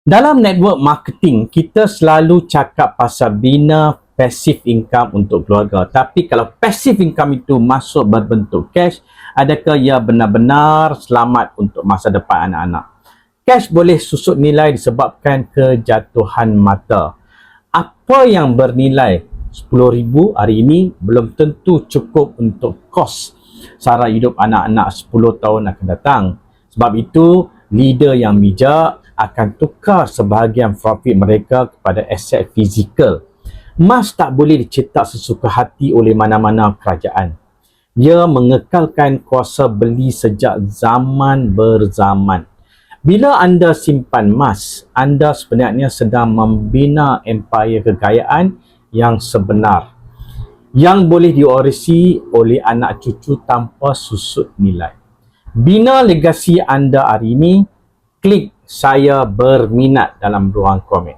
Dalam network marketing, kita selalu cakap pasal bina passive income untuk keluarga. Tapi kalau passive income itu masuk berbentuk cash, adakah ia benar-benar selamat untuk masa depan anak-anak? Cash boleh susut nilai disebabkan kejatuhan mata. Apa yang bernilai RM10,000 hari ini belum tentu cukup untuk kos sara hidup anak-anak 10 tahun akan datang. Sebab itu, leader yang bijak akan tukar sebahagian profit mereka kepada aset fizikal. Emas tak boleh dicetak sesuka hati oleh mana-mana kerajaan. Ia mengekalkan kuasa beli sejak zaman berzaman. Bila anda simpan emas, anda sebenarnya sedang membina empire kekayaan yang sebenar, yang boleh diwarisi oleh anak cucu tanpa susut nilai. Bina legasi anda hari ini, klik saya berminat dalam ruang komen.